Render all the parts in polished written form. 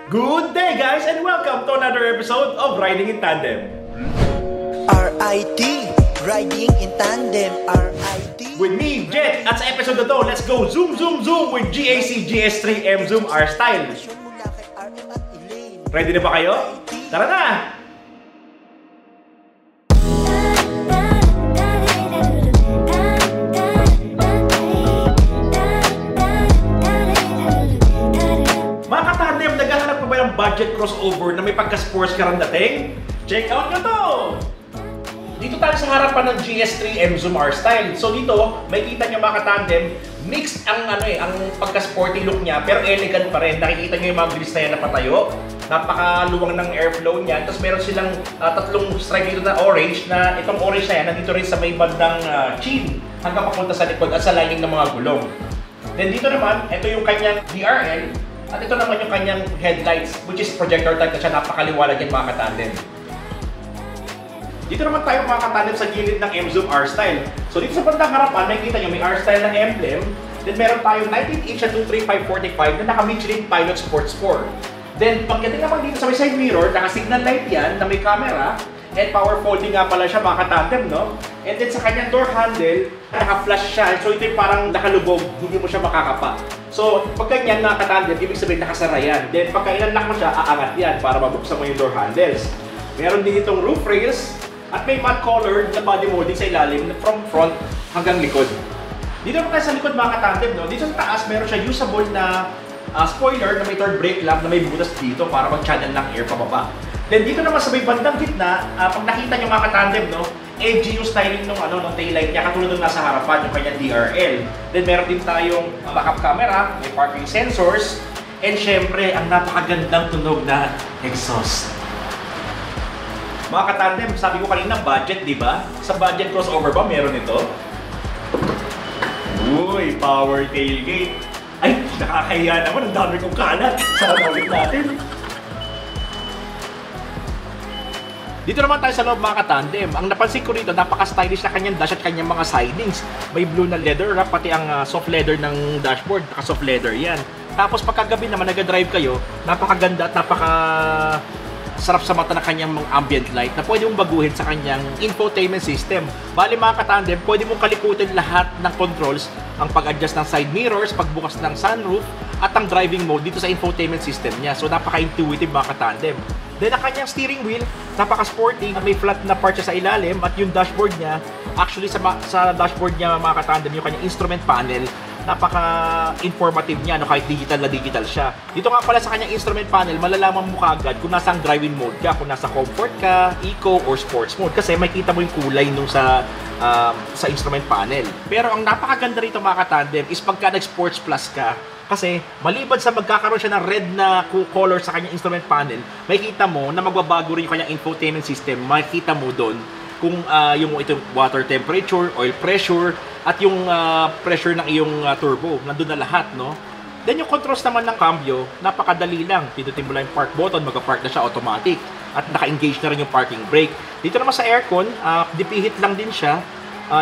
Good day guys and welcome to another episode of Riding in Tandem. RIT, Riding in Tandem, RIT. With me, Jet, at sa episode na to, let's go zoom with GAC GS3 M Zoom R Style. Ready na ba kayo? Tara na! Mga katandem, naghahanap pa ba ng budget crossover na may pagka-sports car ang dating? Check out nyo to! Dito tayo sa harapan ng GS3 M Zoom R Style. So dito, makikita nyo mga katandem, mixed ang ang pagka-sporty look niya, pero elegant pa rin. Nakikita nyo yung mga grills na yan na patayo. Napakaluwang ng airflow niyan. Tapos meron silang tatlong stripe dito na orange, na itong orange na yan, nandito rin sa may bandang chin, hanggang papunta sa likod at sa lining ng mga gulong. Then dito naman, ito yung kanyang DRL, at ito naman yung kanyang headlights, which is projector type na siya. Napakaliwanag yan mga katandem. Dito naman tayo mga katandem sa gilid ng M Zoom R Style. So dito sa bandang harapan, makikita nyo may R Style na emblem. Then meron tayong 19-inch na 235/45 na naka-Michelin Pilot Sports 4. Then pagdating naman dito sa may side mirror, naka-signal light yan na may camera. And power folding nga pala siya mga katandem, no? And then sa kanyang door handle, naka-flash siya. So ito yung parang nakalubog, hindi mo siya makakapa. So pag ganyan mga katandem, ibig sabihin nakasara yan. Then pagka inunlock mo siya, aangat yan para mabuksan mo yung door handles. Meron din itong roof rails at may matte colored na body molding sa ilalim from front hanggang likod. Dito naman tayo sa likod mga katandem, no? Dito sa taas, meron siya usable na spoiler na may third brake lamp na may butas dito para mag-channel ng air pababa. Then dito naman sa may bandang gitna, pag nakita nyo mga katandem, no, edgy yung styling ng taillight niya, katulad ng nasa harapan yung kanyang DRL. Then meron din tayong backup camera, may parking sensors, and syempre ang napakagandang tunog na exhaust. Mga katandem, sabi ko kanina budget, di ba? Sa budget crossover ba meron ito? Uy, power tailgate. Ay, nakakahiya naman, ang dami kong kalat. Sana ulit natin. Dito naman tayo sa loob mga katandem. Ang napansin ko rito, napaka-stylish na kanyang dash at kanyang mga sidings. May blue na leather wrap, pati ang soft leather ng dashboard, naka-soft leather yan. Tapos pagkagabi naman nag-drive kayo, napakaganda at sarap sa mata na kanyang mga ambient light na pwede mong baguhin sa kanyang infotainment system. Bali mga katandem, pwede mong kalikutin lahat ng controls, ang pag-adjust ng side mirrors, pagbukas ng sunroof, at ang driving mode dito sa infotainment system niya. So napaka-intuitive mga katandem. Then ang kanyang steering wheel, napaka-sporty, may flat na part siya sa ilalim, at yung dashboard niya, actually sa dashboard niya mga katandem, yung kanyang instrument panel, napaka-informative niya, kahit digital na digital siya. Dito nga pala sa kanyang instrument panel, malalaman mo kaagad kung nasa driving mode ka, kung nasa comfort ka, eco, or sports mode. Kasi makita mo yung kulay nung sa instrument panel. Pero ang napakaganda rito mga katandem is pagka nag-sports plus ka, kasi maliban sa magkakaroon siya ng red na color sa kanyang instrument panel, makikita mo na magbabago rin yung kanyang infotainment system. Makikita mo doon kung yung water temperature, oil pressure, at yung pressure ng iyong turbo. Nandun na lahat, no? Then yung controls naman ng cambio, napakadali lang. Pindutin mo lang yung park button, mag-park na siya automatic. At naka-engage na rin yung parking brake. Dito naman sa aircon, dipihit lang din siya.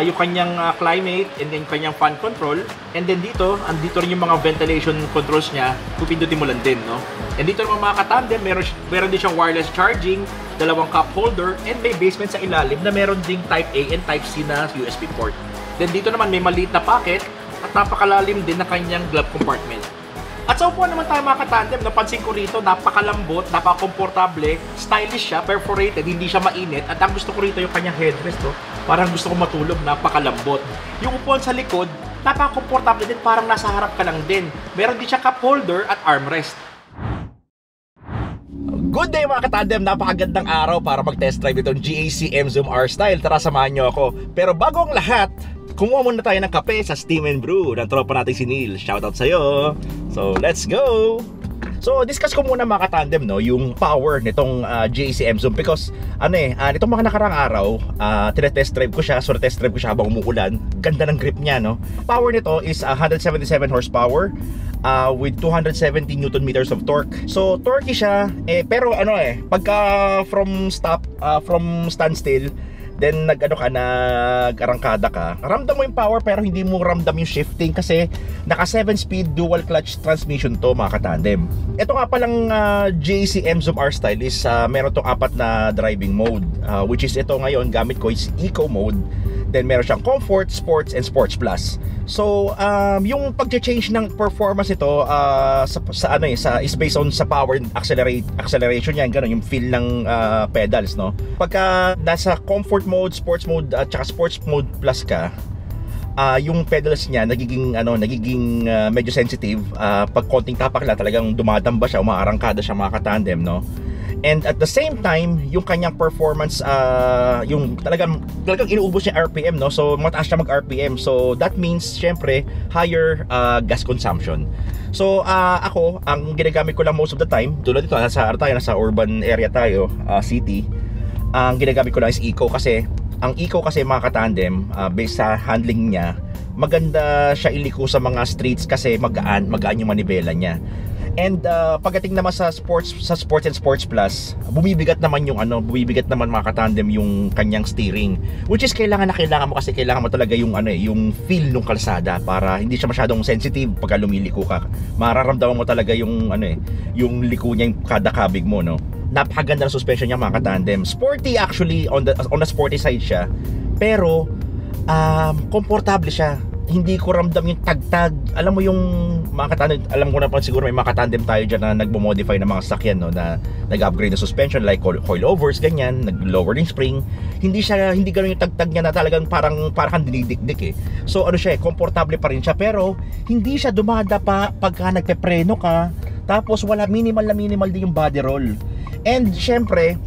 Yung kanyang climate and then kanyang fan control, and then andito rin yung mga ventilation controls niya, pupindutin mo lang din, no? And dito naman mga katandem, meron din siyang wireless charging, dalawang cup holder, and may basement sa ilalim na meron ding Type A and Type C na USB port. Then dito naman may maliit na pocket at napakalalim din na kanyang glove compartment. At sa upuan naman tayo mga katandem, napansin ko rito, napakalambot, napaka-komportable, stylish siya, perforated, hindi siya mainit. At ang gusto ko rito yung kanyang headrest, parang gusto ko matulog, napakalambot. Yung upuan sa likod, napaka-komportable din, parang nasa harap ka lang din. Meron din siya cup holder at armrest. Good day mga katandem, napakagandang araw para mag-test drive itong GAC M Zoom R Style. Tara, samahan nyo ako. Pero bago ang lahat, kumuha muna tayo ng kape sa Steam and Brew ng tropa natin si Neil. Shoutout sa'yo. So, let's go! So, discuss ko muna mga katandem, no, yung power nitong GAC M Zoom because, nitong mga nakarang araw, tinetest drive ko siya, so test drive ko siya habang umuulan. Ganda ng grip niya, no? Power nito is 177 horsepower with 270 Newton meters of torque. So, torquey siya, pero pagka from standstill, then nag-arangkada ka, ramdam mo yung power pero hindi mo ramdam yung shifting kasi naka 7-speed dual clutch transmission to mga katandem. Ito nga palang JC M-Zoom R-Style is meron tong 4 na driving mode, which is ito ngayon gamit ko is Eco mode. Then meron siyang Comfort, Sports, and Sports Plus. So, yung pag-change ng performance ito is based on sa power acceleration yan, ganun, yung feel ng pedals, no? Pagka nasa Comfort mode, Sports mode, at saka Sports mode Plus ka, yung pedals niya nagiging medyo sensitive. Pag konting tapak lang talagang dumadamba siya, umaarangkada siya mga katandem, no? And at the same time, yung kanyang performance, yung talagang inuubos niya RPM, no? So mataas siya mag RPM. So that means syempre higher gas consumption. So ako, ang ginagamit ko lang most of the time, tulad dito nasa urban area tayo, city. Ang ginagamit ko lang is Eco kasi ang Eco kasi mga katandem, based sa handling niya, maganda siya iliko sa mga streets kasi magaan yung manibela niya. And pagdating naman sa Sports and Sports Plus, bumibigat naman mga katandem yung kanyang steering, which is kailangan mo kasi kailangan mo talaga yung yung feel ng kalsada para hindi siya masyadong sensitive pagka lumiliko ka. Mararamdaman mo talaga yung yung liko niya, yung kada kabig mo, no. Napakaganda ng suspension niya mga katandem. Sporty actually, on the sporty side siya, pero komportable siya. Hindi ko ramdam yung tagtag. Alam mo yung mga katandem, alam ko na pa siguro may mga katandem tayo dyan na nagmo-modify ng mga sasakyan, no, na nag-upgrade ng suspension like coilovers, ganyan, nag-lower yung spring. Hindi ganoon yung tagtag niya na talagang parang dinidikdik eh. So siya, komportable pa rin siya, pero hindi siya dumadapa pagka nagpepreno ka. Tapos minimal din yung body roll. And syempre,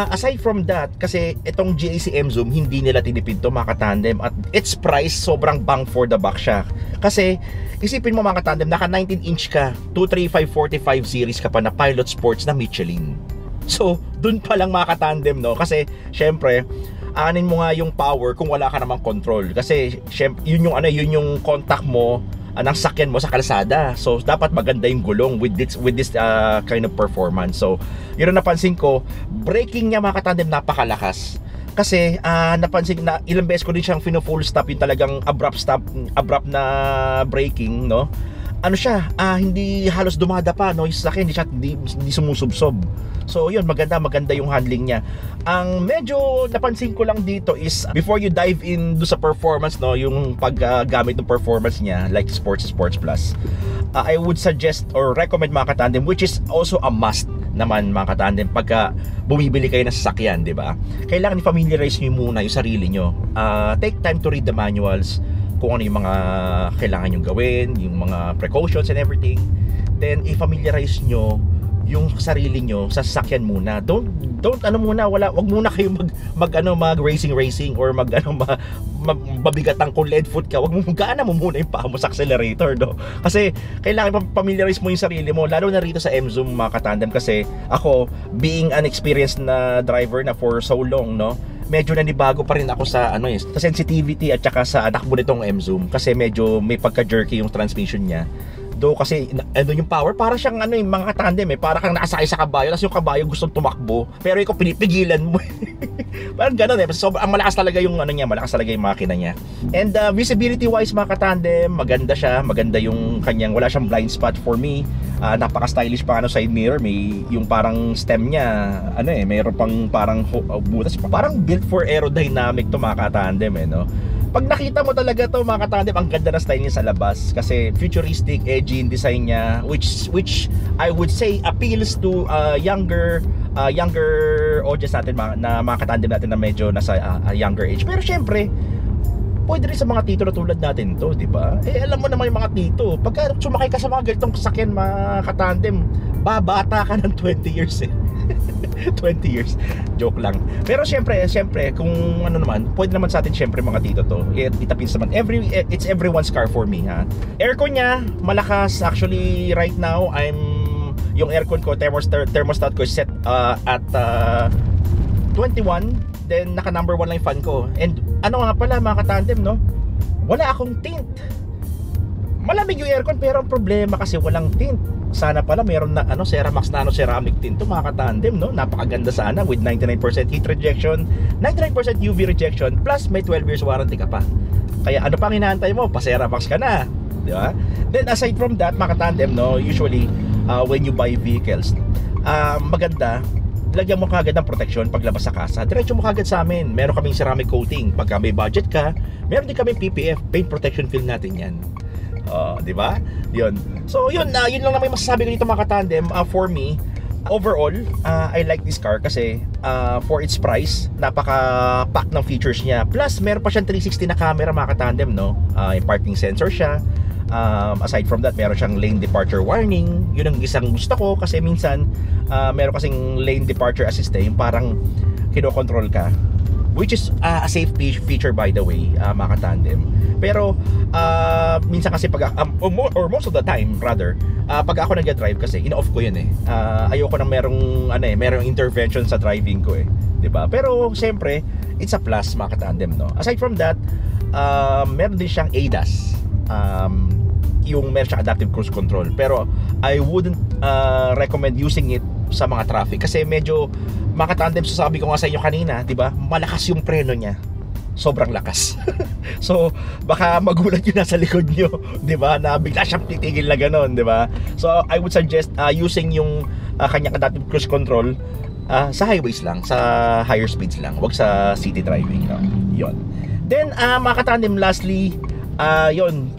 aside from that, kasi itong GAC M-Zoom, hindi nila tinipid to mga katandem, at its price sobrang bang for the buck siya. Kasi isipin mo mga katandem, naka 19-inch ka, 235/45 series ka pa na Pilot Sports na Michelin. So dun pa lang mga katandem, no, kasi syempre aanin mo nga yung power kung wala ka namang control, kasi syempre yun yung contact mo ng sakyan mo sa kalsada. So dapat maganda yung gulong with this kind of performance. So yun ang napansin ko, braking niya mga katandem napakalakas. Kasi napansin na ilang beses ko din siyang full stop, yung talagang abrupt na braking, no. Hindi halos dumadapa, no, yung sakyan hindi sumusubsob. So yun, maganda yung handling niya. Ang medyo napansin ko lang dito is before you dive in do sa performance, no, yung paggamit ng performance niya like Sports Plus, I would suggest or recommend mga katandem, which is also a must naman mga katandem pagka bumibili kayo ng sasakyan, di ba? Kailangan i-familiarize niyo muna yung sarili niyo. Take time to read the manuals, kung ano yung mga kailangan nyo gawin, yung mga precautions and everything. Then i-familiarize nyo yung sarili nyo sa sasakyan muna. Don't wag muna kayo mag racing or mabigatang kung lead foot ka. Gaana mo muna yung paa mo sa accelerator, no? Kasi kailangan familiarize mo yung sarili mo, lalo na rito sa M-Zoom mga katandem, kasi ako being an experienced na driver na for so long, no, medyo nanibago pa rin ako sa sa sensitivity at saka sa takbo nitong M-Zoom, kasi medyo may pagka-jerky yung transmission niya. Do kasi yung power, para siyang yung mga katandem para kang nakasakay sa kabayo, tapos yung kabayo gustong tumakbo pero ikaw pinipigilan mo. Parang gano'n so ang malakas talaga yung malakas talaga yung makina niya. And visibility wise mga katandem, maganda siya, maganda yung kanyang, wala siyang blind spot for me. Napaka-stylish pa side mirror, may yung parang stem niya mayroon pang parang butas, parang built for aerodynamic to mga katandem no. Pag nakita mo talaga to mga katandem, ang ganda na style niya sa labas, kasi futuristic, edgy yung design niya, which I would say appeals to younger audience natin, mga katandem natin na medyo nasa younger age. Pero syempre pwede rin sa mga tito na tulad natin to, di ba? Alam mo naman yung mga tito, pagka sumakay ka sa mga ganitong sasakyan mga katandem, babata ka ng 20 years 20 years, joke lang. Pero syempre kung naman, pwede naman sa atin syempre mga tito to, itapins naman, it's everyone's car for me, ha. Aircon niya malakas, actually right now yung aircon ko, thermostat ko set at 21, then naka number 1 lang yung fan ko. And nga pala mga katandem, no, wala akong tint. malamig yung aircon pero ang problema kasi walang tint. Sana pala meron na Ceramax Nano Ceramic tint to mga katandem, no? Napakaganda sana with 99% heat rejection, 99% UV rejection, plus may 12 years warranty ka pa. Kaya ano pang hinahantay mo? Pa Ceramax ka na, di ba? Then aside from that mga katandem, no, usually when you buy vehicles, maganda lagyan mo kagad ng protection paglabas sa kasa. Diretso mo kagad sa amin. Meron kaming ceramic coating. Pagka may budget ka, meron din kaming PPF, paint protection film natin yan. Di ba? Yun. So yun lang naman masasabi ko dito mga katandem. For me, overall, I like this car kasi for its price, napaka-pack ng features niya. Plus, meron pa siyang 360 na camera mga katandem, no? Yung parking sensor siya. Aside from that, meron siyang lane departure warning. Yun ang isang gusto ko kasi minsan meron kasing lane departure assist yung parang kinokontrol ka, which is a safe feature by the way, mga katandem. Pero minsan kasi pag or most of the time rather, pag ako nag-drive kasi in-off ko yun ayoko nang merong intervention sa driving ko 'di ba? Pero siyempre it's a plus mga katandem, no? Aside from that, meron din siyang ADAS, yung meron siyang adaptive cruise control, pero I wouldn't recommend using it sa mga traffic kasi medyo mga katandem, sasabi ko nga sa inyo kanina, 'di ba? Malakas yung preno niya. Sobrang lakas. So baka magulat yung nasa likod nyo, 'di ba? Na bigla siyang titigil na gano'n, 'di ba? So I would suggest using yung kanyang adaptive cruise control sa highways lang, sa higher speeds lang, wag sa city driving, no? 'Yon. Then mga katandem, lastly,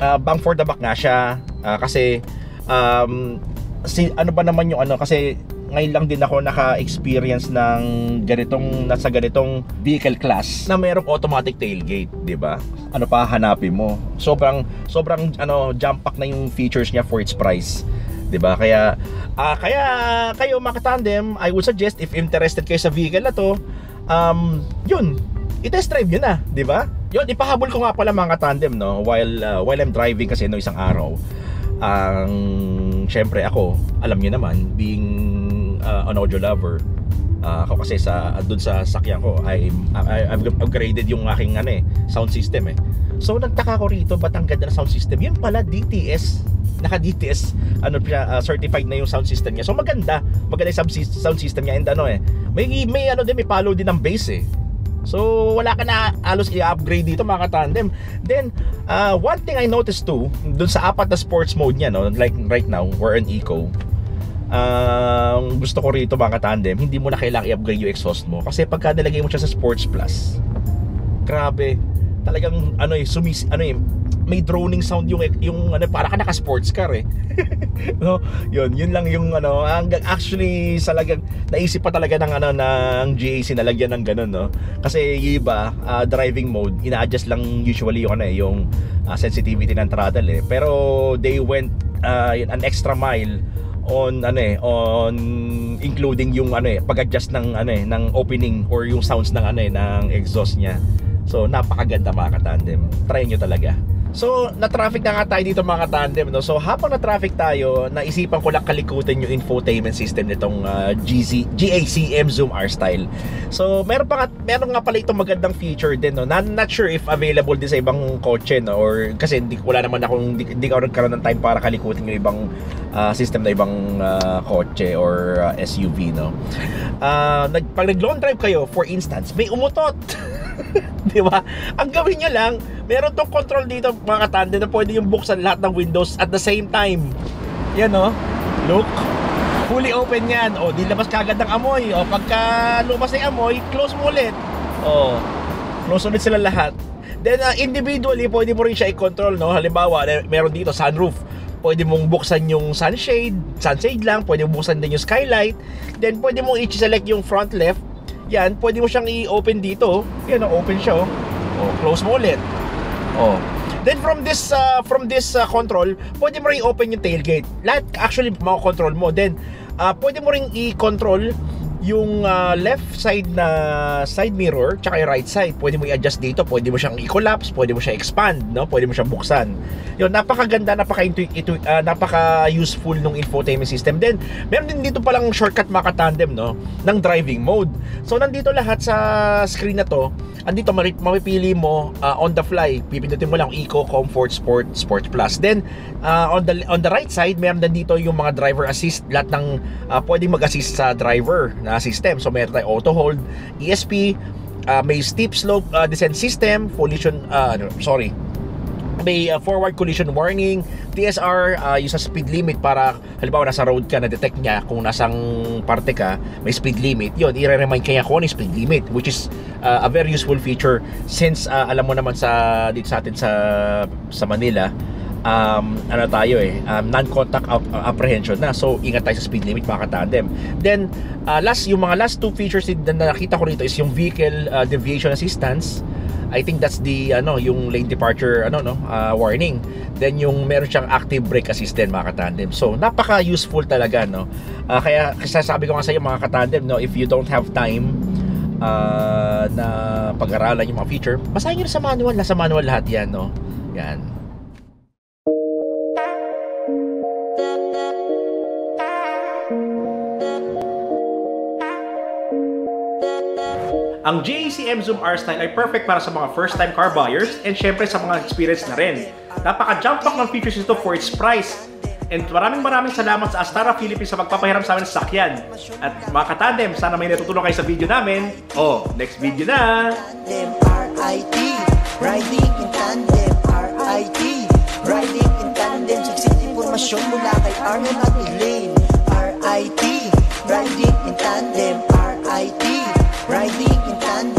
bang for the buck nga siya, kasi ano ba naman yung kasi ngayon lang din ako naka-experience ng nasa ganitong vehicle class na mayroong automatic tailgate, 'di ba? Ano pa hanapin mo? Sobrang jump pack na yung features niya for its price, 'di ba? Kaya kayo mga katandem, I would suggest if interested kayo sa vehicle na to, i-test drive nyo na, 'di ba? Yun, ipahabol ko nga pala mga katandem, no, while I'm driving kasi isang araw. Syempre ako, alam niyo naman, being an audio lover, ako kasi doon sa sakyan ko, I've upgraded yung aking sound system So nagtaka ko rito, ba't ang ganda ng sound system? Yun pala DTS, naka-DTS certified na yung sound system niya. So maganda yung sound system niya, and may follow din ng bass So wala ka na halos i-upgrade dito mga katandem. Then one thing I noticed too, dun sa apat na sports mode niya, no, like right now we're in eco, gusto ko rito mga katandem, hindi mo na kailangang i-upgrade yung exhaust mo kasi pagka nilagay mo siya sa sports plus, grabe, talagang may droning sound yung para ka naka-sports car no, yun lang yung actually talagang naisip pa talaga ng GAC na lagyan ng ganun, no, kasi yung iba driving mode ina-adjust lang usually yung sensitivity ng throttle pero they went an extra mile on including yung pag-adjust ng opening or yung sounds ng exhaust niya. So napakaganda mga katandem, try nyo talaga. So na-traffic na nga tayo dito mga katandem, no? So habang na-traffic tayo, naisipan ko lang kalikutin yung infotainment system nitong GAC M-Zoom R-Style. So meron nga pala itong magandang feature din, no? Not sure if available din sa ibang kotse, no? Or kasi hindi ko nagkaroon ng time para kalikutin yung ibang system na ibang kotse or SUV, no? Pag nag-long drive kayo, for instance, may umutot. Di ba? Ang gawin nyo lang, meron tong control dito mga katandem na pwede yung buksan lahat ng windows at the same time. Yan look, fully open yan. Di labas kagad ng amoy. Pagka lumabas na yung amoy, close mo ulit. Close ulit sila lahat. Then individually, pwede mo rin siya i-control, no? Halimbawa, meron dito sunroof, pwede mong buksan yung sunshade lang, pwede mong buksan din yung skylight. Then pwede mong i-select yung front left. Yan, pwede mo siyang i-open dito. Yan, open siya. Close mo ulit. Then from this control, pwede mo rin i-open yung tailgate. Lahat actually mako-control mo. Then pwede mo rin i-control yung left side na side mirror tsaka yung right side, pwede mo i-adjust dito, pwede mo siyang i-collapse, pwede mo siyang expand, no? Pwede mo siyang buksan. Yun, napakaganda, napaka-useful nung infotainment system. Then, meron din dito palang shortcut mga ka-tandem, no? Ng driving mode. So, nandito lahat sa screen na to. Andito, mamipili mo on the fly. Pipindutin mo lang Eco, Comfort, Sport, Sport Plus. Then, on the right side, meron din dito yung mga driver assist, lahat ng pwedeng mag-assist sa driver na system. So meron tayo auto hold, ESP, may steep slope descent system, may forward collision warning, TSR, yung sa speed limit para halimbawa nasa road ka, na-detect niya kung nasang parte ka, may speed limit. Yun, i-remind kanya kung ano yung speed limit, which is a very useful feature since alam mo naman dito sa atin sa Manila, non-contact apprehension na. So, ingat tayo sa speed limit mga ka-tandem. Then, yung mga last two features na nakita ko rito is yung vehicle deviation assistance. I think that's the yung lane departure warning. Then yung meron siyang active brake assistant mga ka-tandem. So, napaka-useful talaga, no. Kaya sasabi ko nga sa iyo mga ka-tandem, no, if you don't have time na pag-aralan yung mga feature, basahin niyo sa manual, nasa manual lahat 'yan, no. Yan. Ang GAC M-Zoom R-Style ay perfect para sa mga first-time car buyers and syempre sa mga experience na rin. Napaka-jump back ng features nito for its price. And maraming salamat sa Astara Philippines sa magpapahiram sa amin ng sasakyan. At mga ka-tandem, sana may natutunan kayo sa video namin. Next video na! RIT, riding in tandem. RIT, riding in tandem. Siksik impormasyon mula kay Arnold at Elaine. RIT, riding in tandem. RIT, riding in tandem.